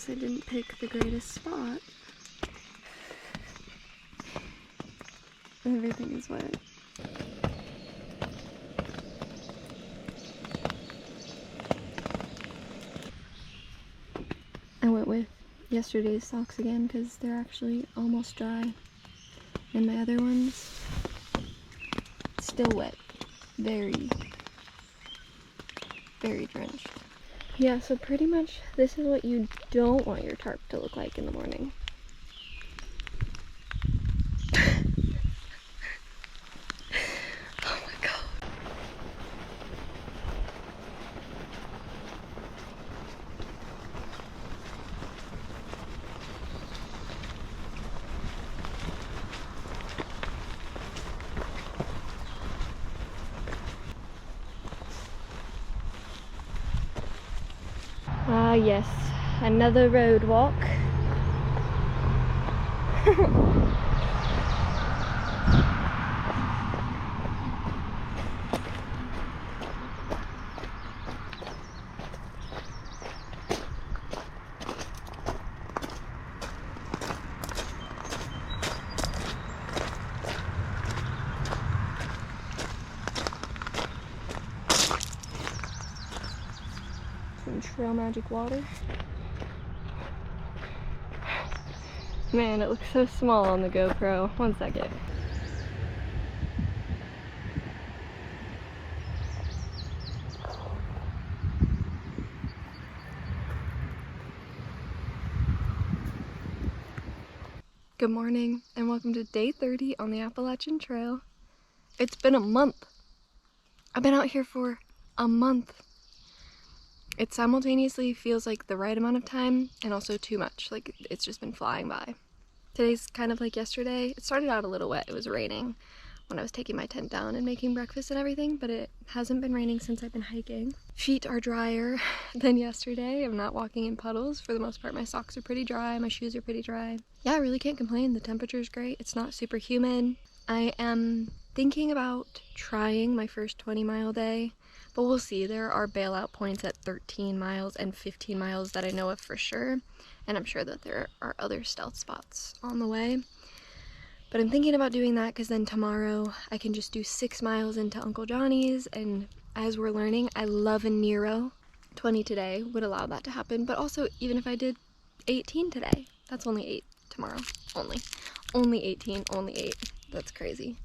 guess I didn't pick the greatest spot. Everything is wet. I went with yesterday's socks again because they're actually almost dry. And my other ones, still wet. Very, very drenched. Yeah, so pretty much this is what you don't want your tarp to look like in the morning. Oh my god. Ah yes, another road walk. Some Trail Magic water. Man, it looks so small on the GoPro. One second. Good morning and welcome to day 30 on the Appalachian Trail. It's been a month. I've been out here for a month. It simultaneously feels like the right amount of time and also too much. Like it's just been flying by. Today's kind of like yesterday. It started out a little wet. It was raining when I was taking my tent down and making breakfast and everything, but it hasn't been raining since I've been hiking. Feet are drier than yesterday. I'm not walking in puddles for the most part. My socks are pretty dry. My shoes are pretty dry. Yeah, I really can't complain. The temperature is great. It's not super humid. I am thinking about trying my first 20-mile day, but we'll see. There are bailout points at 13 miles and 15 miles that I know of for sure, and I'm sure that there are other stealth spots on the way. But I'm thinking about doing that because then tomorrow I can just do 6 miles into Uncle Johnny's, and as we're learning, I love a Nero. 20 today would allow that to happen, but also even if I did 18 today, that's only 8 tomorrow. Only 18, only 8. That's crazy.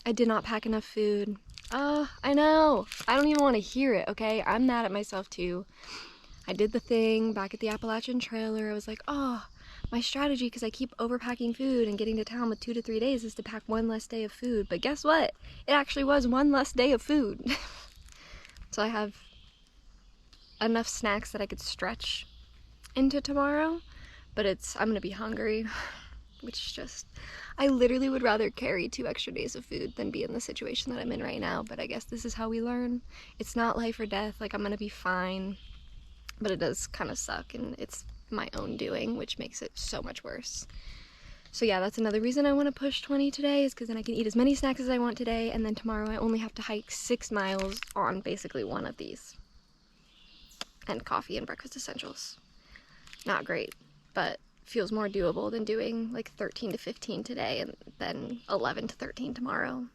I did not pack enough food. I know. I don't even want to hear it, okay? I'm mad at myself too. I did the thing back at the Appalachian Trailer. I was like, oh, my strategy, because I keep overpacking food and getting to town with 2 to 3 days, is to pack 1 less day of food. But guess what? It actually was 1 less day of food. So I have enough snacks that I could stretch into tomorrow, but I'm gonna be hungry, which is just, I literally would rather carry 2 extra days of food than be in the situation that I'm in right now, but I guess this is how we learn. It's not life or death. Like, I'm gonna be fine, but it does kind of suck, and it's my own doing, which makes it so much worse. So yeah, that's another reason I want to push 20 today, is because then I can eat as many snacks as I want today, and then tomorrow I only have to hike 6 miles on basically one of these. And coffee and breakfast essentials. Not great, but feels more doable than doing like 13 to 15 today and then 11 to 13 tomorrow.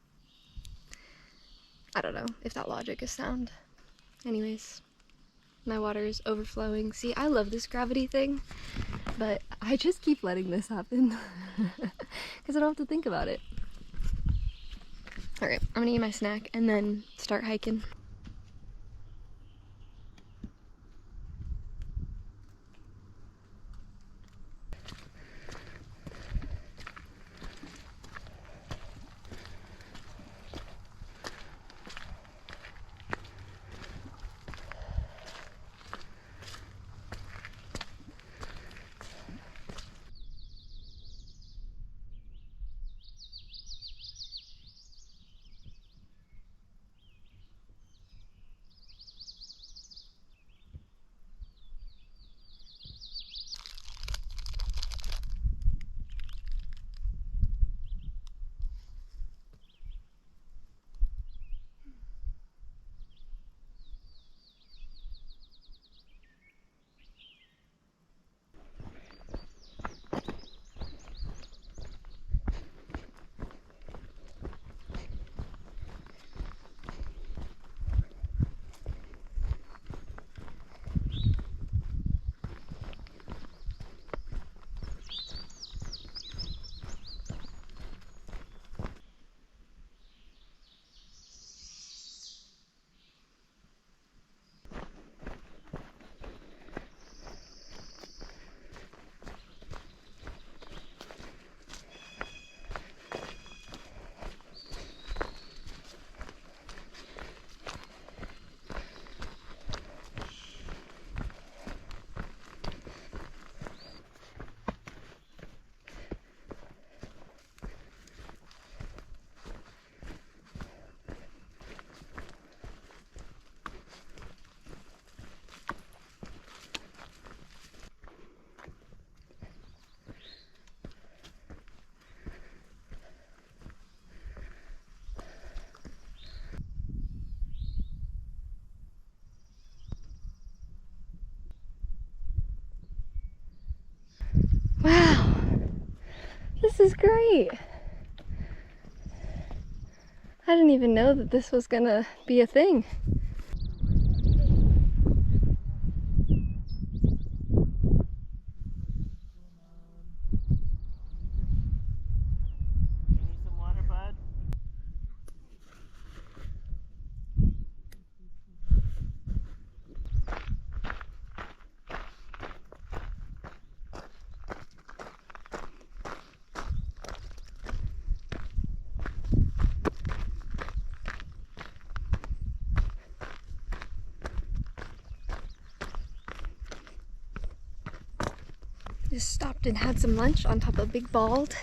I don't know if that logic is sound. Anyways, my water is overflowing. See, I love this gravity thing, but I just keep letting this happen because I don't have to think about it. Alright, I'm gonna eat my snack and then start hiking. is great. I didn't even know that this was gonna be a thing. Just stopped and had some lunch on top of Big Bald.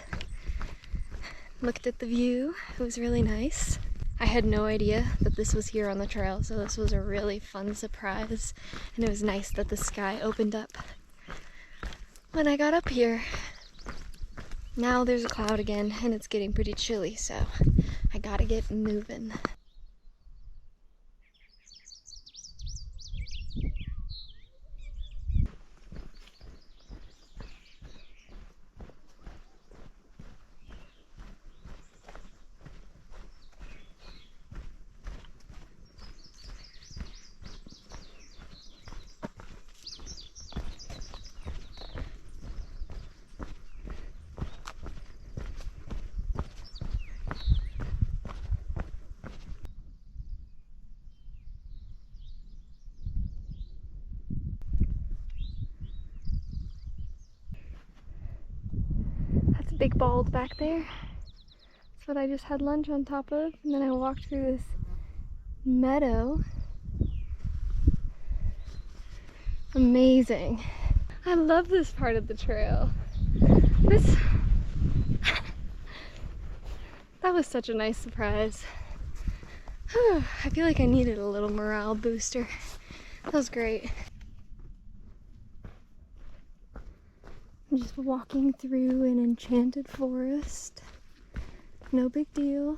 Looked at the view. It was really nice. I had no idea that this was here on the trail, so this was a really fun surprise. And it was nice that the sky opened up when I got up here. Now there's a cloud again, and it's getting pretty chilly, so I gotta get moving. Big Bald back there. That's what I just had lunch on top of, and then I walked through this meadow. Amazing. I love this part of the trail. That was such a nice surprise. I feel like I needed a little morale booster. That was great. I'm just walking through an enchanted forest. No big deal.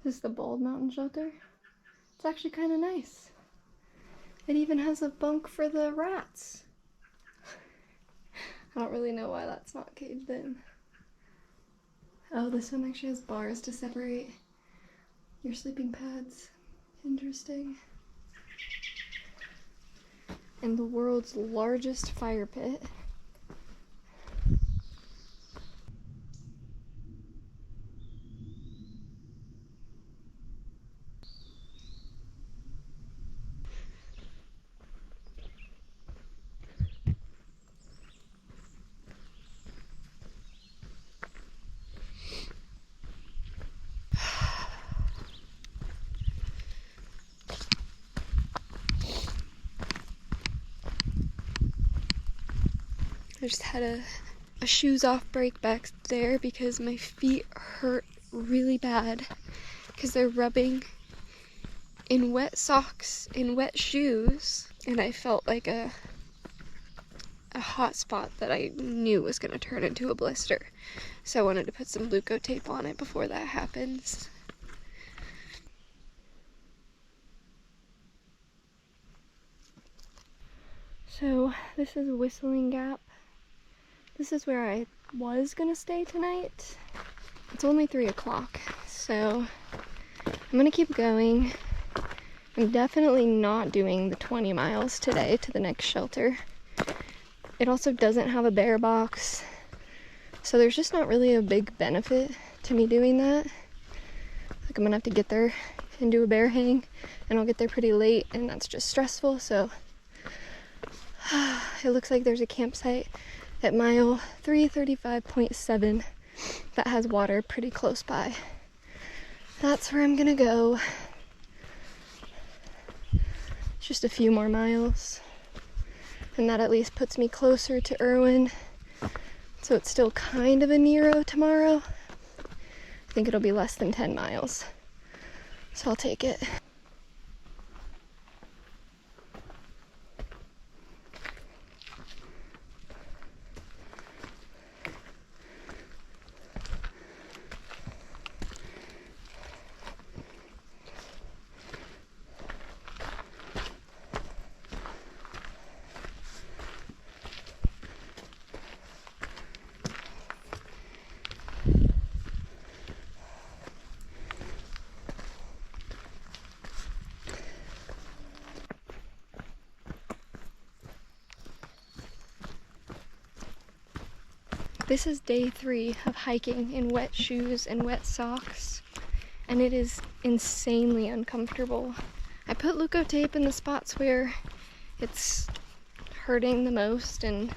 This is the Bald Mountain Shelter. It's actually kind of nice. It even has a bunk for the rats. I don't really know why that's not caged in. Oh, this one actually has bars to separate your sleeping pads. Interesting. And the world's largest fire pit. I just had a shoes off break back there because my feet hurt really bad because they're rubbing in wet socks, in wet shoes, and I felt like a hot spot that I knew was going to turn into a blister. So I wanted to put some Gluco tape on it before that happens. So this is Whistling Gap. This is where I was gonna stay tonight. It's only 3 o'clock, so I'm gonna keep going. I'm definitely not doing the 20 miles today to the next shelter. It also doesn't have a bear box, so there's just not really a big benefit to me doing that. Like, I'm gonna have to get there and do a bear hang, and I'll get there pretty late, and that's just stressful, so it looks like there's a campsite at mile 335.7 that has water pretty close by. That's where I'm gonna go. Just a few more miles, and that at least puts me closer to Irwin, so it's still kind of a Nero tomorrow. I think it'll be less than 10 miles, so I'll take it. This is day 3 of hiking in wet shoes and wet socks, and it is insanely uncomfortable. I put Leukotape in the spots where it's hurting the most, and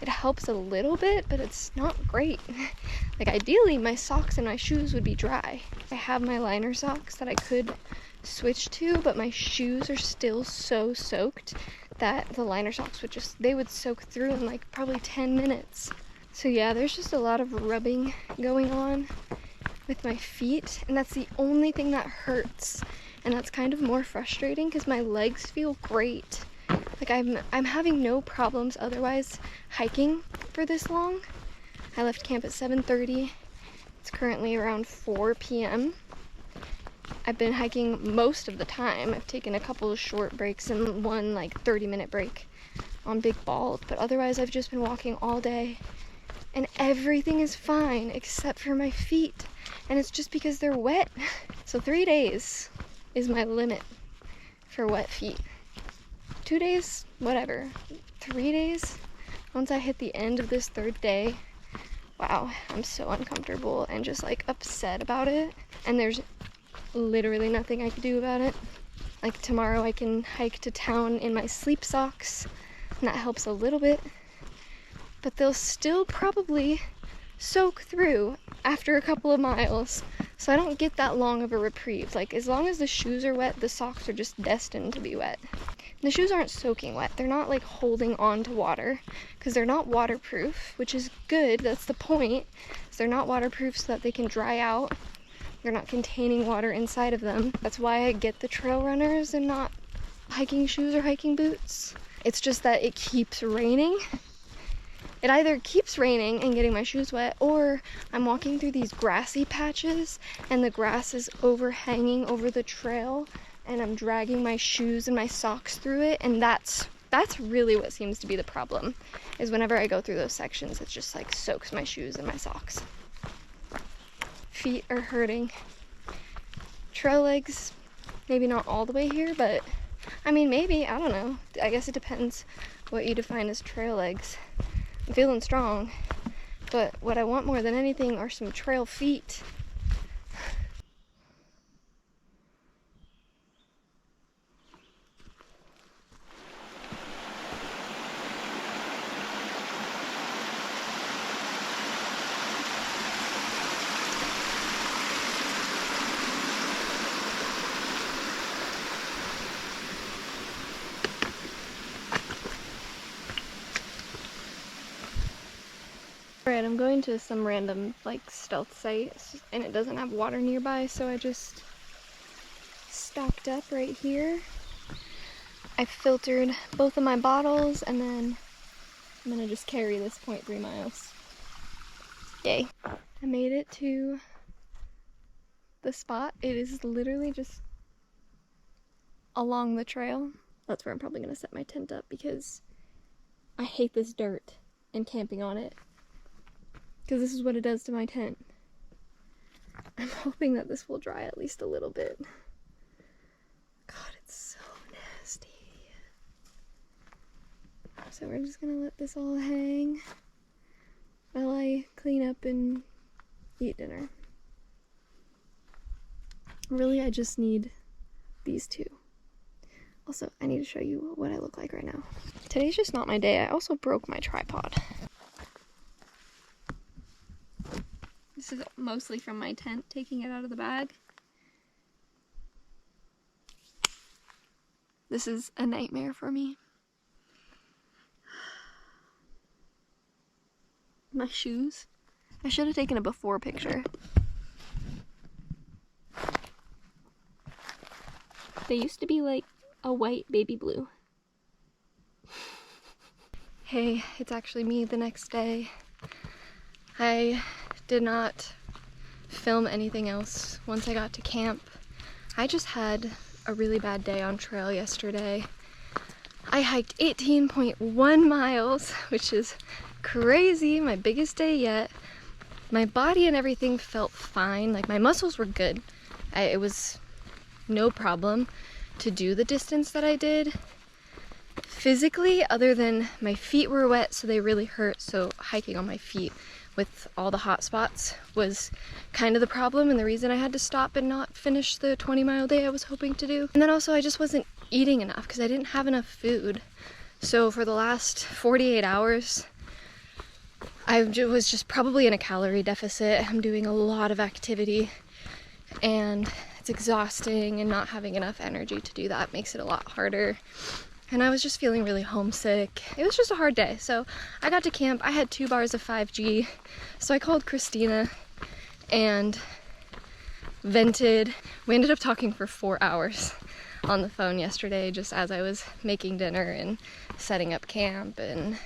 it helps a little bit, but it's not great. Like, ideally my socks and my shoes would be dry. I have my liner socks that I could switch to, but my shoes are still so soaked that the liner socks would soak through in like probably 10 minutes. So yeah, there's just a lot of rubbing going on with my feet, and that's the only thing that hurts. And that's kind of more frustrating because my legs feel great. Like, I'm having no problems otherwise hiking for this long. I left camp at 7:30. It's currently around 4 p.m. I've been hiking most of the time. I've taken a couple of short breaks and one like 30-minute break on Big Bald, but otherwise I've just been walking all day, and everything is fine except for my feet, and it's just because they're wet. So 3 days is my limit for wet feet. 2 days, whatever. 3 days, once I hit the end of this 3rd day, wow, I'm so uncomfortable and just like upset about it, and there's literally nothing I could do about it. Like, tomorrow I can hike to town in my sleep socks, and that helps a little bit, but they'll still probably soak through after a couple of miles, so I don't get that long of a reprieve. Like, as long as the shoes are wet, the socks are just destined to be wet. The shoes aren't soaking wet. They're not like holding on to water because they're not waterproof, which is good. That's the point. So they're not waterproof so that they can dry out. They're not containing water inside of them. That's why I get the trail runners and not hiking shoes or hiking boots. It's just that it keeps raining. It either keeps raining and getting my shoes wet, or I'm walking through these grassy patches and the grass is overhanging over the trail, and I'm dragging my shoes and my socks through it, and that's really what seems to be the problem, is whenever I go through those sections, it just like soaks my shoes and my socks. Feet are hurting. Trail legs, maybe not all the way here, but I mean, maybe, I don't know. I guess it depends what you define as trail legs. I'm feeling strong, but what I want more than anything are some trail feet. Alright, I'm going to some random like stealth site, and it doesn't have water nearby, so I just stocked up right here. I filtered both of my bottles, and then I'm gonna just carry this 0.3 miles. Yay. I made it to the spot. It is literally just along the trail. That's where I'm probably gonna set my tent up because I hate this dirt and camping on it, because this is what it does to my tent. I'm hoping that this will dry at least a little bit. God, it's so nasty. So we're just gonna let this all hang while I clean up and eat dinner. Really, I just need these two. Also, I need to show you what I look like right now. Today's just not my day. I also broke my tripod. This is mostly from my tent, taking it out of the bag. This is a nightmare for me. My shoes. I should have taken a before picture. They used to be like a white baby blue. Hey, it's actually me the next day. I did not film anything else once I got to camp. I just had a really bad day on trail yesterday. I hiked 18.1 miles, which is crazy, my biggest day yet. My body and everything felt fine, like my muscles were good. It was no problem to do the distance that I did. physically, other than my feet were wet, so they really hurt. So hiking on my feet with all the hot spots was kind of the problem and the reason I had to stop and not finish the 20-mile day I was hoping to do. And then also I just wasn't eating enough because I didn't have enough food. So for the last 48 hours, I was just probably in a calorie deficit. I'm doing a lot of activity and it's exhausting, and not having enough energy to do that makes it a lot harder. And I was just feeling really homesick. It was just a hard day. So I got to camp. I had 2 bars of 5G. So I called Christina and vented. We ended up talking for 4 hours on the phone yesterday, just as I was making dinner and setting up camp and,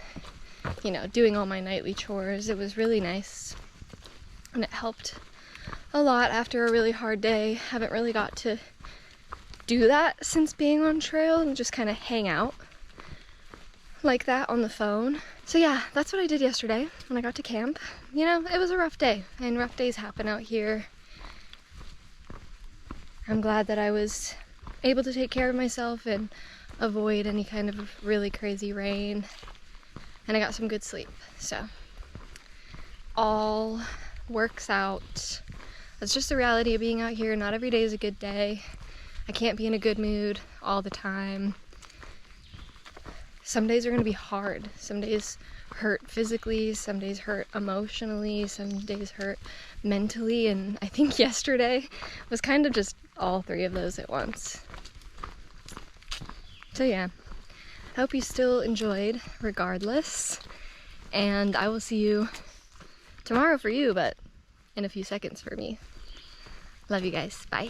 you know, doing all my nightly chores. It was really nice. And it helped a lot after a really hard day. Haven't really got to do that since being on trail and just kind of hang out like that on the phone. So yeah, that's what I did yesterday when I got to camp. You know, it was a rough day, and rough days happen out here. I'm glad that I was able to take care of myself and avoid any kind of really crazy rain, and I got some good sleep. So all works out. That's just the reality of being out here. Not every day is a good day. I can't be in a good mood all the time. Some days are going to be hard. Some days hurt physically, some days hurt emotionally, some days hurt mentally, and I think yesterday was kind of just all 3 of those at once. So yeah, I hope you still enjoyed regardless, and I will see you tomorrow for you, but in a few seconds for me. Love you guys. Bye.